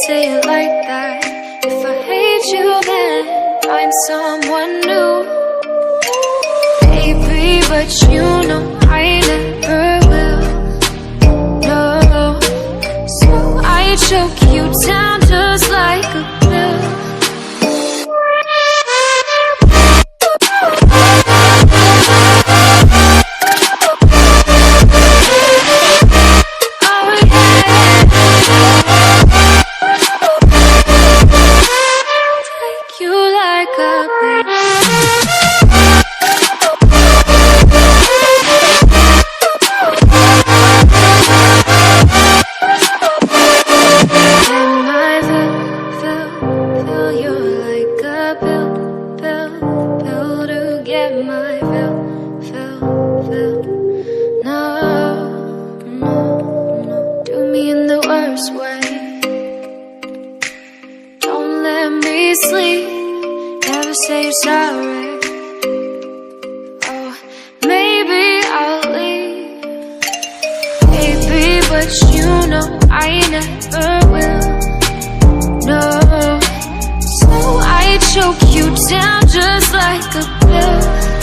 say it like that. If I hate you, then find someone new. Baby, but you know I never will. No, so I choke you down just like a pill. Say you're sorry. Oh, maybe I'll leave. Baby, but you know I never will. No, so I choke you down just like a pill.